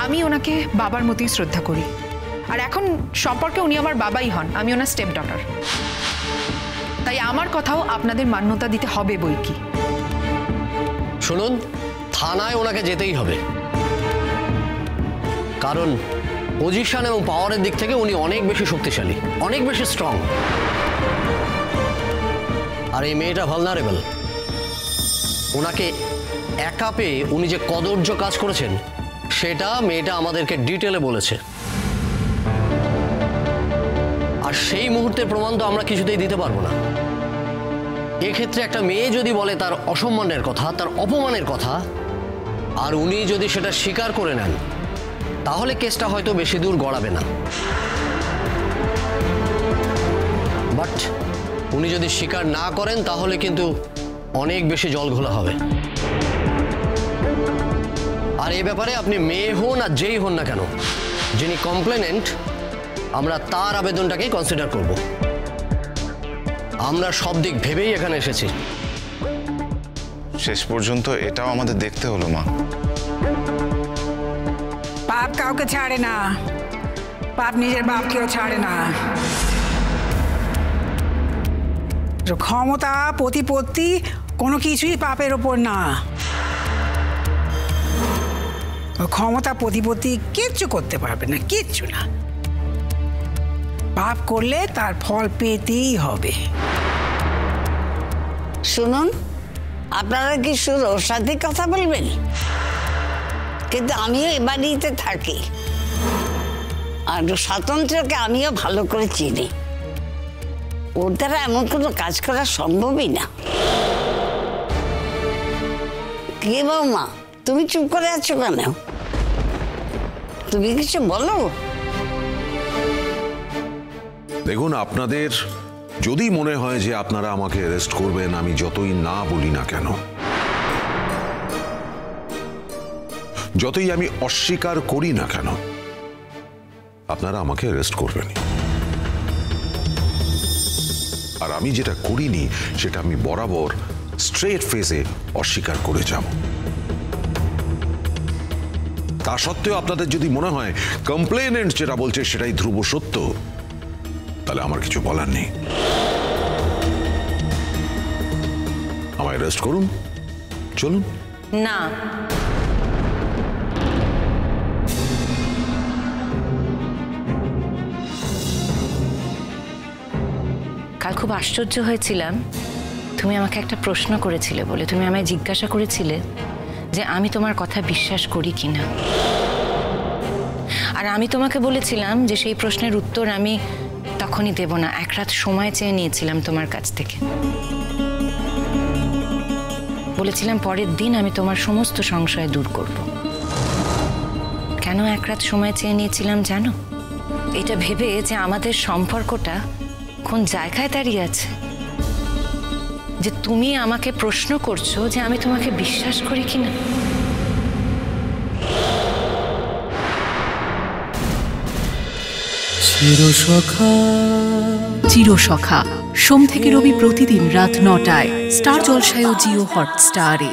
আমি ওনাকে বাবার মতোই শ্রদ্ধা করি, আর এখন সম্পর্কে উনি আমার বাবাই হন, আমি ওনার স্টেপ ডটার। তাই আমার কথাও আপনাদের মান্যতা দিতে হবে বই কি। শুনুন, থানায় ওনাকে যেতেই হবে, কারণ পজিশন এবং পাওয়ারের দিক থেকে উনি অনেক বেশি শক্তিশালী, অনেক বেশি স্ট্রং। আর এই মেয়েটা ভালনারেবল। ওনাকে একা পেয়ে উনি যে কদর্য কাজ করেছেন সেটা মেয়েটা আমাদেরকে ডিটেলে বলেছে, আর সেই মুহূর্তের প্রমাণ তো আমরা কিছুতেই দিতে পারবো না। এক্ষেত্রে একটা মেয়ে যদি বলে তার অসম্মানের কথা, তার অপমানের কথা, আর উনি যদি সেটা স্বীকার করে নেন, তাহলে কেসটা হয়তো বেশি দূর গড়াবে না। বাট উনি যদি স্বীকার না করেন তাহলে কিন্তু অনেক বেশি জলঘোলা হবে। আর এই ব্যাপারে আপনি মেয়ে হন আর যেই হন না কেন, যিনি কমপ্লেনেন্ট, আমরা তার আবেদনটাকেই কনসিডার করব। আমরা সব দিক ভেবেই এখানে এসেছি। শেষ পর্যন্ত এটাও আমাদের দেখতে হলো মা। পাপ কাউকে ছাড়ে না, পাপ নিজের বাপকেও ছাড়ে না। ক্ষমতা, প্রতিপত্তি কোনো কিছুই পাপের ওপর না। ক্ষমতা, প্রতিপত্তি কিচ্ছু করতে পারবে না, কিচ্ছু না। পাপ করলে তার ফল পেতেই হবে। শুনুন, আপনারা কি শুধু ওর সাথে কথা বলবেন? কিন্তু আমিও এ বাড়িতে থাকি, আর স্বাতন্ত্র্যকে আমিও ভালো করে চিনি। ওর দ্বারা এমন কোনো কাজ করা সম্ভবই না। কি বৌমা, তুমি চুপ করে আছো কেন? তুমি কিছু বলো। দেখুন, আপনাদের যদি মনে হয় যে আপনারা আমাকে অ্যারেস্ট করবেন, আমি যতই না বলি না কেন, যতই আমি অস্বীকার করি না কেন, আপনারা আমাকে অ্যারেস্ট করবেন। আর আমি যেটা করিনি সেটা আমি বরাবর স্ট্রেট ফেসে অস্বীকার করে যাব। তা সত্ত্বেও আপনাদের যদি মনে হয় কমপ্লেনেন্ট যেটা বলছে সেটাই ধ্রুব সত্য, তাহলে আমার কিছু বলার নেই। আমায় অ্যারেস্ট করুন, চলুন। না, কাল খুব আশ্চর্য হয়েছিলাম। তুমি আমাকে একটা প্রশ্ন করেছিলে বলে, তুমি আমায় জিজ্ঞাসা করেছিলে যে আমি তোমার কথা বিশ্বাস করি কিনা। আর আমি তোমাকে বলেছিলাম যে সেই প্রশ্নের উত্তর আমি তখনই দেব না, এক রাত সময় চেয়ে নিয়েছিলাম তোমার কাছ থেকে। বলেছিলাম পরের দিন আমি তোমার সমস্ত সংশয় দূর করব। কেন এক রাত সময় চেয়ে নিয়েছিলাম জানো? এটা ভেবে যে আমাদের সম্পর্কটা কোন জায়গায় দাঁড়িয়ে আছে, যে তুমি আমাকে প্রশ্ন করছো যে আমি তোমাকে বিশ্বাস করি কিনা। চিরসখা সোম থেকে রবি প্রতিদিন রাত ৯টায় স্টার জলসায় ও জিও হটস্টারে।